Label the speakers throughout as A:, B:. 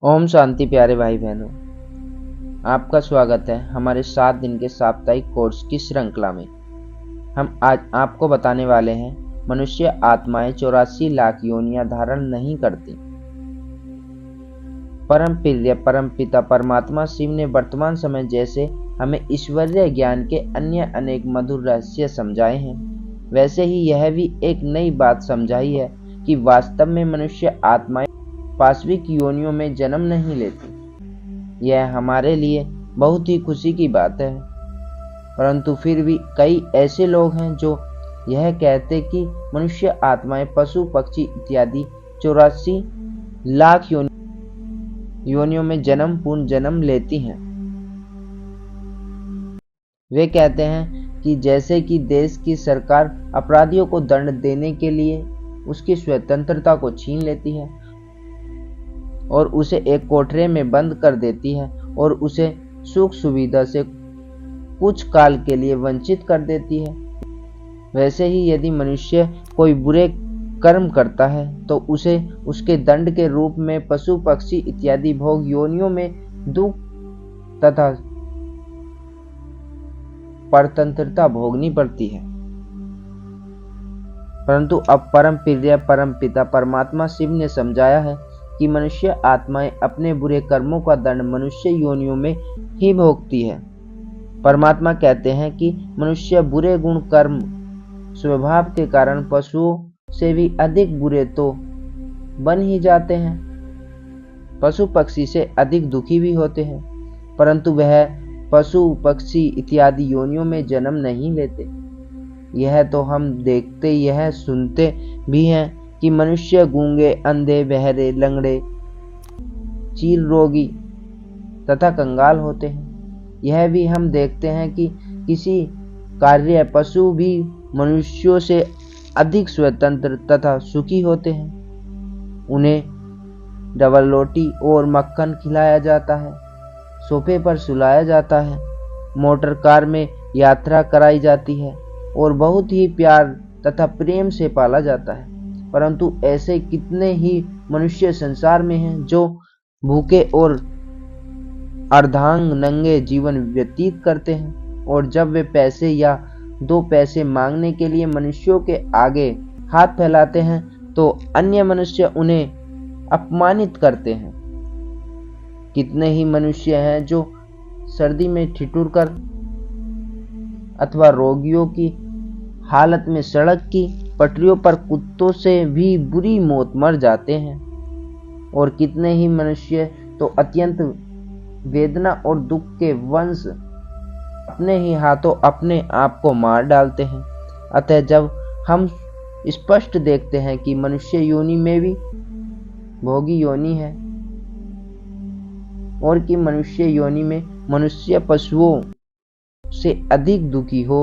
A: ओम शांति प्यारे भाई बहनों, आपका स्वागत है हमारे 7 दिन के साप्ताहिक कोर्स की श्रृंखला में। हम आज आपको बताने वाले हैं मनुष्य आत्माएं 84 लाख योनियां धारण नहीं करती। परम प्रिय परम पिता परमात्मा शिव ने वर्तमान समय जैसे हमें ईश्वरीय ज्ञान के अन्य अनेक मधुर रहस्य समझाए हैं, वैसे ही यह भी एक नई बात समझाई है कि वास्तव में मनुष्य आत्माएं पाश्विक योनियों में जन्म नहीं लेती। यह हमारे लिए बहुत ही खुशी की बात है, परंतु फिर भी कई ऐसे लोग हैं जो यह कहते कि मनुष्य आत्माएं पशु पक्षी इत्यादि 84 लाख योनियों में जन्म पूर्ण जन्म लेती हैं। वे कहते हैं कि जैसे कि देश की सरकार अपराधियों को दंड देने के लिए उसकी स्वतंत्रता को छीन लेती है और उसे एक कोठरे में बंद कर देती है और उसे सुख सुविधा से कुछ काल के लिए वंचित कर देती है, वैसे ही यदि मनुष्य कोई बुरे कर्म करता है तो उसे उसके दंड के रूप में पशु पक्षी इत्यादि भोग योनियों में दुख तथा परतंत्रता भोगनी पड़ती है। परंतु अब परम प्रिय परम पिता परमात्मा शिव ने समझाया है कि मनुष्य आत्माएं अपने बुरे कर्मों का दंड मनुष्य योनियों में ही भोगती है। परमात्मा कहते हैं कि मनुष्य बुरे गुण कर्म स्वभाव के कारण पशुओं से भी अधिक बुरे तो बन ही जाते हैं, पशु पक्षी से अधिक दुखी भी होते हैं, परंतु वह पशु पक्षी इत्यादि योनियों में जन्म नहीं लेते। यह तो हम देखते यह सुनते भी हैं कि मनुष्य गूंगे अंधे बहरे लंगड़े चील रोगी तथा कंगाल होते हैं। यह भी हम देखते हैं कि किसी कार्य पशु भी मनुष्यों से अधिक स्वतंत्र तथा सुखी होते हैं। उन्हें डबल रोटी और मक्खन खिलाया जाता है, सोफे पर सुलाया जाता है, मोटर कार में यात्रा कराई जाती है और बहुत ही प्यार तथा प्रेम से पाला जाता है। परंतु ऐसे कितने ही मनुष्य संसार में हैं जो भूखे और अर्धांग नंगे जीवन व्यतीत करते हैं, और जब वे पैसे या 2 पैसे मांगने के लिए मनुष्यों के आगे हाथ फैलाते हैं तो अन्य मनुष्य उन्हें अपमानित करते हैं। कितने ही मनुष्य हैं जो सर्दी में ठिठुर कर अथवा रोगियों की हालत में सड़क की पटरियों पर कुत्तों से भी बुरी मौत मर जाते हैं, और कितने ही मनुष्य तो अत्यंत वेदना और दुख के वंश अपने ही हाथों अपने आप को मार डालते हैं। अतः जब हम स्पष्ट देखते हैं कि मनुष्य योनि में भी भोगी योनि है और कि मनुष्य योनि में मनुष्य पशुओं से अधिक दुखी हो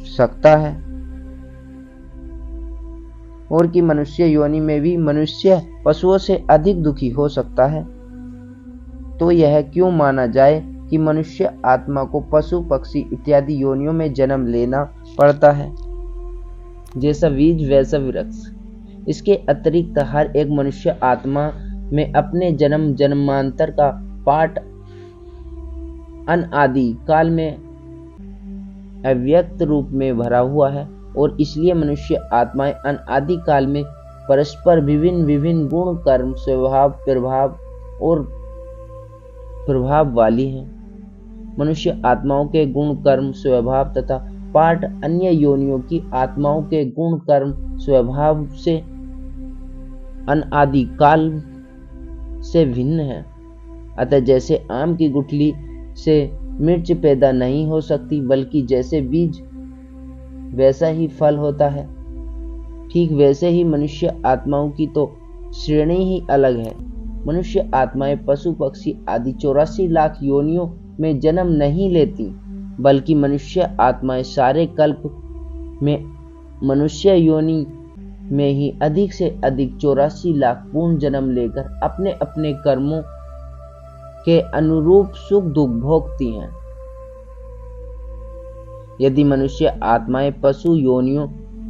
A: सकता है और कि मनुष्य योनि में भी मनुष्य पशुओं से अधिक दुखी हो सकता है, तो यह क्यों माना जाए कि मनुष्य आत्मा को पशु पक्षी इत्यादि योनियों में जन्म लेना पड़ता है। जैसा बीज वैसा वृक्ष। इसके अतिरिक्त हर एक मनुष्य आत्मा में अपने जन्म जन्मांतर का पाठ अनादि काल में अव्यक्त रूप में भरा हुआ है, और इसलिए मनुष्य आत्माएं अनादि काल में परस्पर विभिन्न गुण कर्म स्वभाव प्रभाव वाली हैं। मनुष्य आत्माओं के गुण कर्म स्वभाव तथा पाठ अन्य योनियों की आत्माओं के गुण कर्म स्वभाव से अनादि काल से भिन्न है। अतः जैसे आम की गुठली से मिर्च पैदा नहीं हो सकती, बल्कि जैसे बीज वैसा ही फल होता है, ठीक वैसे ही मनुष्य आत्माओं की तो श्रेणी ही अलग है। मनुष्य आत्माएं पशु पक्षी आदि 84 लाख योनियों में जन्म नहीं लेती, बल्कि मनुष्य आत्माएं सारे कल्प में मनुष्य योनि में ही अधिक से अधिक 84 लाख पूर्ण जन्म लेकर अपने अपने कर्मों के अनुरूप सुख दुख भोगती हैं। यदि मनुष्य आत्माएं पशु योनियों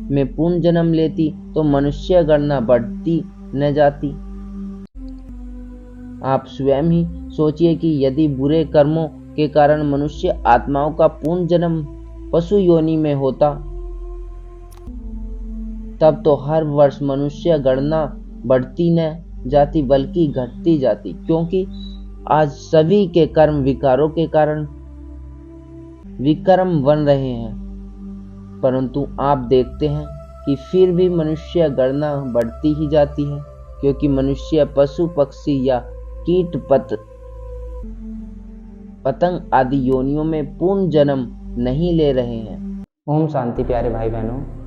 A: में पूर्ण जन्म लेती तो मनुष्य गणना बढ़ती न जाती। आप स्वयं ही सोचिए कि यदि बुरे कर्मों के कारण मनुष्य आत्माओं का पूर्ण जन्म पशु योनि में होता, तब तो हर वर्ष मनुष्य गणना बढ़ती न जाती बल्कि घटती जाती, क्योंकि आज सभी के कर्म विकारों के कारण विकर्म बन रहे हैं। परंतु आप देखते हैं कि फिर भी मनुष्य गणना बढ़ती ही जाती है, क्योंकि मनुष्य पशु पक्षी या कीट पतंग आदि योनियों में पूर्ण जन्म नहीं ले रहे हैं।
B: ओम शांति प्यारे भाई बहनों।